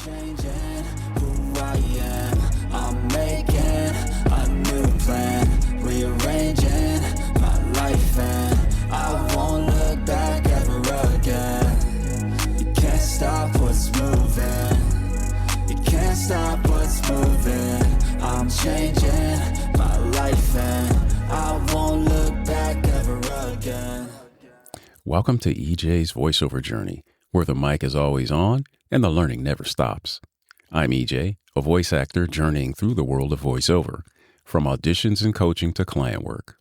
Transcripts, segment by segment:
changing who I am. I'm making a new plan, rearranging my life, and I won't look back ever again. You can't stop what's moving. You can't stop what's moving. I'm changing my life, and I won't look back ever again. Welcome to EJ's voiceover journey, where the mic is always on and the learning never stops. I'm EJ, a voice actor journeying through the world of voiceover, from auditions and coaching to client work.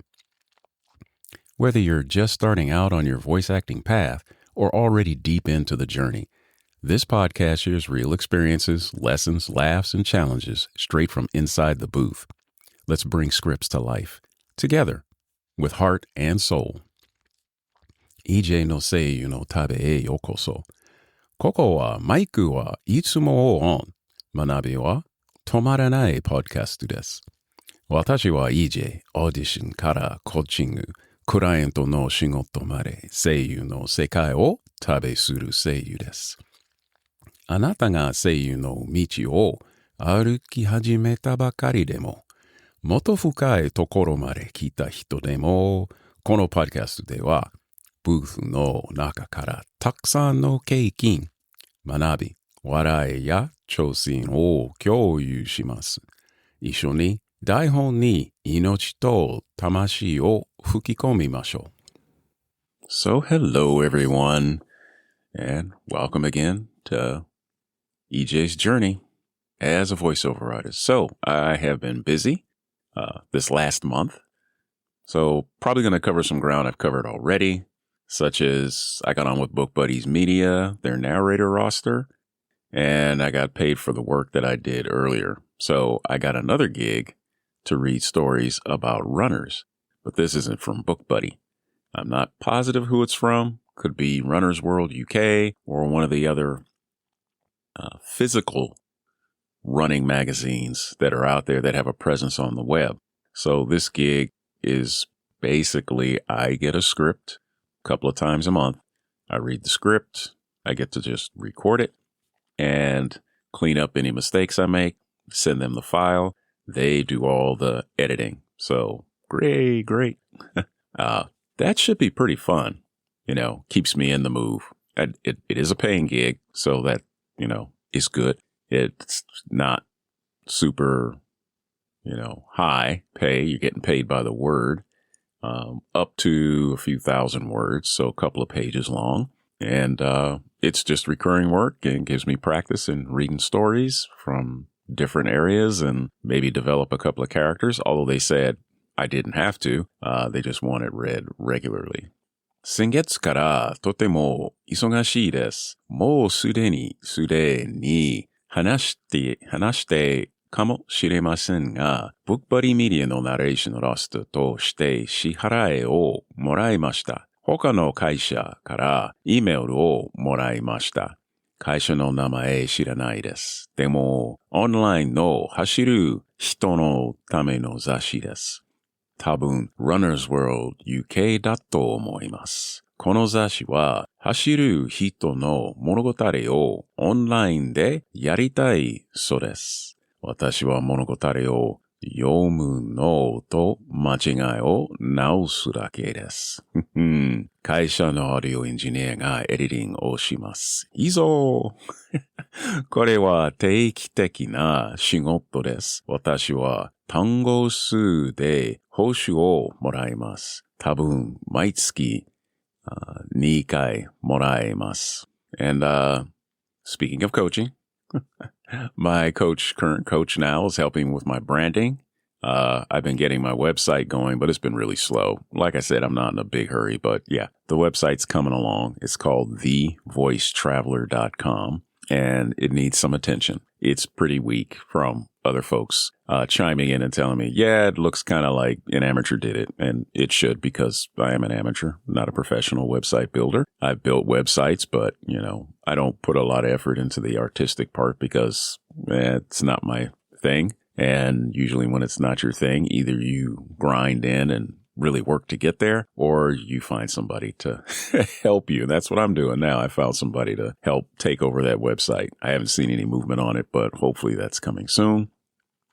Whether you're just starting out on your voice acting path or already deep into the journey, this podcast shares real experiences, lessons, laughs, and challenges straight from inside the booth. Let's bring scripts to life, together, with heart and soul. EJ の声優の旅へようこそ。ここはマイクはいつもオン。学びは止まらないポッドキャストです。私は EJ、オーディションからコーチング、クライアントの仕事まで声優の世界を旅する声優です。あなたが声優の道を歩き始めたばかりでも、もっと深いところまで来た人でも、このポッドキャストでは、ブースの中からたくさんの経験、学び、笑いや挑戦を共有します。一緒に台本に命と魂を吹き込みましょう。So hello everyone, and welcome again to EJ's journey as a voiceover artist. So I have been busy this last month, so probably going to cover some ground I've covered already. Such as I got on with Book Buddies Media, their narrator roster, and I got paid for the work that I did earlier. So I got another gig to read stories about runners, but this isn't from Book Buddy. I'm not positive who it's from. Could be Runner's World UK or one of the other physical running magazines that are out there that have a presence on the web. So this gig is basically I get a script couple of times a month. I read the script. I get to just record it and clean up any mistakes I make, send them the file. They do all the editing. So great. That should be pretty fun. You know, keeps me in the move. It is a paying gig, so that, you know, is good. It's not super, high pay. You're getting paid by the word. Up to a few thousand words, so a couple of pages long. And it's just recurring work and gives me practice in reading stories from different areas and maybe develop a couple of characters, although they said I didn't have to. They just want it read regularly. 先月からとても忙しいです。もうすでに話してかもしれませんが、ブックバディメディアのナレーションロストとして支払いをもらいました。他の会社から E メールをもらいました。会社の名前知らないです。でも、オンラインの走る人のための雑誌です。多分、Runner's World UK だと思います。この雑誌は、走る人の物語をオンラインでやりたいそうです。私は物語を読むのと間違いを直すだけです。会社のオーディオエンジニアがエディティングをします。以上。これは定期的な仕事です。私は単語数で報酬をもらいます。多分毎月2回もらえます。And speaking of coaching,My current coach now is helping with my branding. I've been getting my website going, but it's been really slow. Like I said, I'm not in a big hurry, but yeah, the website's coming along. It's called thevoicetraveller.com, and it needs some attention. It's pretty weak from other folks chiming in and telling me, yeah, it looks kind of like an amateur did it. And it should, because I am an amateur, not a professional website builder. I've built websites, but, I don't put a lot of effort into the artistic part because it's not my thing. And usually when it's not your thing, either you grind in and really work to get there, or you find somebody to help you. And that's what I'm doing now. I found somebody to help take over that website. I haven't seen any movement on it, but hopefully that's coming soon.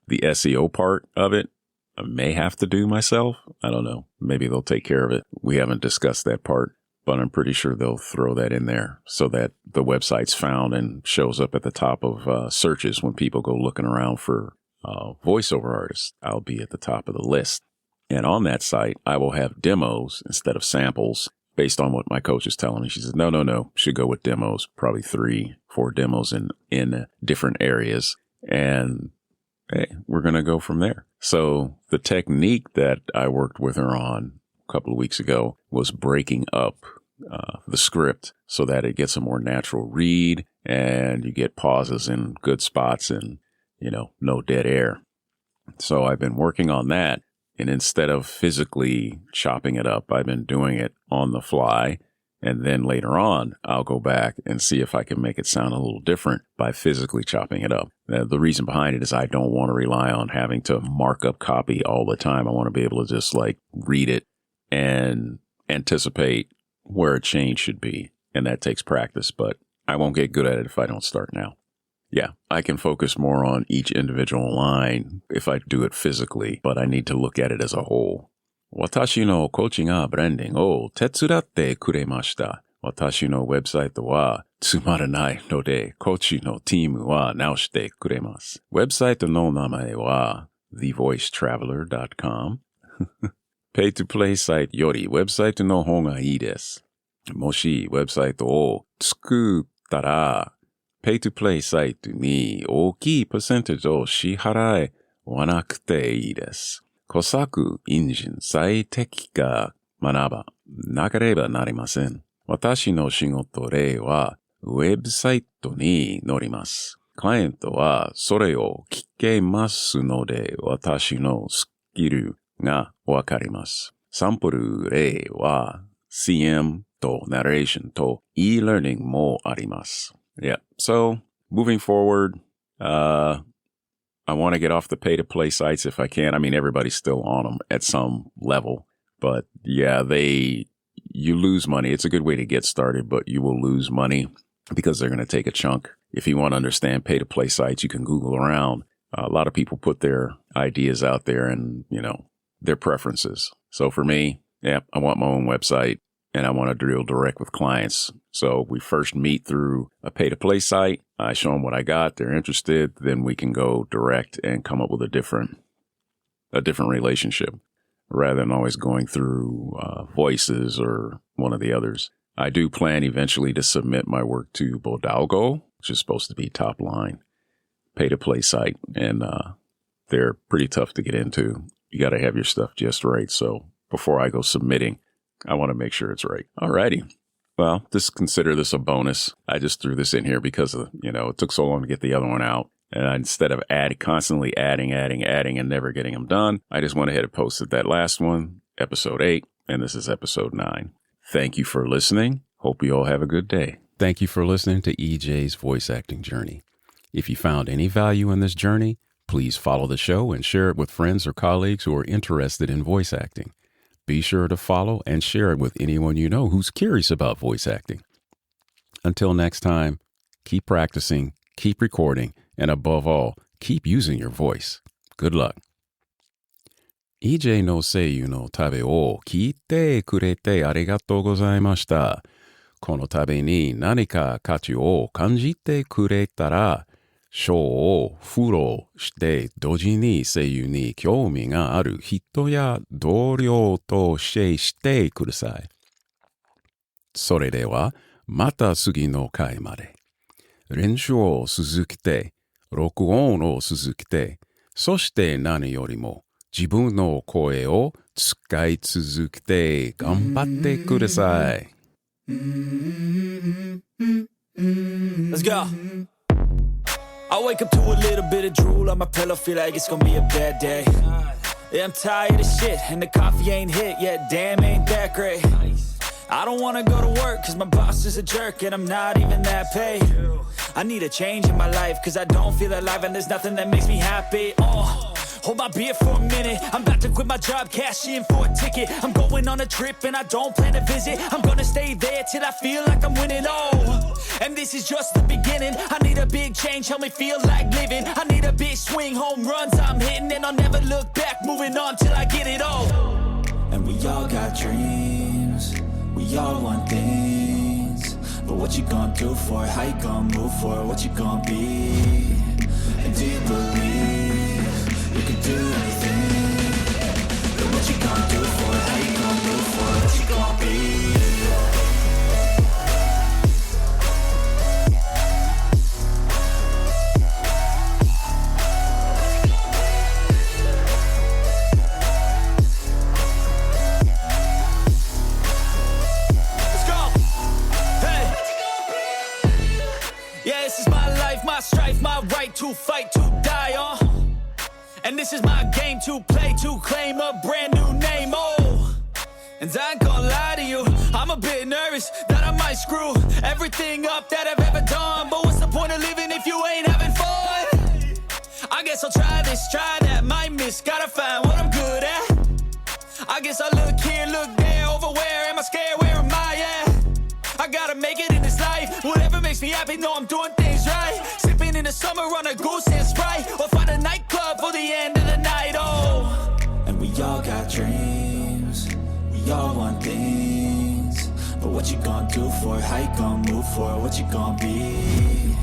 The SEO part of it, I may have to do myself. I don't know. Maybe they'll take care of it. We haven't discussed that part, but I'm pretty sure they'll throw that in there so that the website's found and shows up at the top of searches when people go looking around for voiceover artists. I'll be at the top of the list. And on that site, I will have demos instead of samples based on what my coach is telling me. She says, no, should go with demos, probably 3-4 demos in different areas. And hey, we're going to go from there. So the technique that I worked with her on a couple of weeks ago was breaking up the script so that it gets a more natural read and you get pauses in good spots and, no dead air. So I've been working on that. And instead of physically chopping it up, I've been doing it on the fly. And then later on, I'll go back and see if I can make it sound a little different by physically chopping it up. The reason behind it is I don't want to rely on having to mark up copy all the time. I want to be able to just read it and anticipate where a change should be. And that takes practice, but I won't get good at it if I don't start now. Yeah, I can focus more on each individual line if I do it physically, but I need to look at it as a whole. 私のコーチがブランディングを手伝ってくれました。私のウェブサイトはつまらないので、コーチのチームは直してくれます。ウェブサイトの名前は thevoicetraveller.com ペイトゥプレイサイトよりウェブサイトの方がいいです。もしウェブサイトを作ったら、ペイトゥプレイサイトに大きいパーセンテージを支払わなくていいです。工作エンジン最適化学ばなければなりません。私の仕事例はウェブサイトに載ります。クライアントはそれを聞けますので私のスキルがわかります。サンプル例は CM とナレーションと e-learning もあります。Yeah. So moving forward, I want to get off the pay-to-play sites if I can. I mean, everybody's still on them at some level, but yeah, you lose money. It's a good way to get started, but you will lose money because they're going to take a chunk. If you want to understand pay-to-play sites, you can Google around. A lot of people put their ideas out there and, their preferences. So for me, yeah, I want my own website. And I want to deal direct with clients. So we first meet through a pay-to-play site. I show them what I got. They're interested. Then we can go direct and come up with a different relationship rather than always going through Voices or one of the others. I do plan eventually to submit my work to Bodalgo, which is supposed to be top line pay-to-play site. And they're pretty tough to get into. You got to have your stuff just right. So before I go submitting, I want to make sure it's right. Alrighty. Well, just consider this a bonus. I just threw this in here because of, it took so long to get the other one out. And instead of constantly adding and never getting them done, I just went ahead and posted that last one, episode 8, and this is episode 9. Thank you for listening. Hope you all have a good day. Thank you for listening to EJ's voice acting journey. If you found any value in this journey, please follow the show and share it with friends or colleagues who are interested in voice acting. Be sure to follow and share it with anyone you know who's curious about voice acting. Until next time, keep practicing, keep recording, and above all, keep using your voice. Good luck. EJ の声優の旅を聞いてくれてありがとうございました。この旅に何か価値を感じてくれたら、賞をフォローして同時に声優に興味がある人や同僚とシェアしてください。それではまた次の回まで。練習を続けて、録音を続けて、そして何よりも自分の声を使い続けて頑張ってください。Let's go. I wake up to a little bit of drool on my pillow, feel like it's gonna be a bad day. Yeah, I'm tired of shit, and the coffee ain't hit yet, damn, ain't that great. I don't wanna go to work, cause my boss is a jerk, and I'm not even that paid. I need a change in my life, cause I don't feel alive, and there's nothing that makes me happy. hold my beer for a minute. I'm about to quit my job, cash in for a ticket. I'm going on a trip and I don't plan to visit. I'm gonna stay there till I feel like I'm winning, oh. And this is just the beginning. I need a big change, help me feel like living. I need a big swing, home runs I'm hitting. And I'll never look back, moving on till I get it all. And we all got dreams, we all want things. But what you gonna do for it? How you gonna move for it? What you gonna be? And do you believe you can do anything? But what you gonna do for it? How you gonna move for it? What you gonna be? My strife, my right to fight, to die on. And this is my game to play, to claim a brand new name, oh. And I ain't gonna lie to you, I'm a bit nervous that I might screw everything up that I've ever done. But what's the point of living if you ain't having fun? I guess I'll try this, try that, might miss, gotta find what I'm good at. I guess I look here, look there, over where am I scared, where am I at? I gotta make it in this life, whatever makes me happy, know I'm doing things right. Sipping in the summer on a goose and Sprite, or find a nightclub for the end of the night, oh. And we all got dreams, we all want things. But what you gonna do for it? How you gonna move for it? What you gonna be?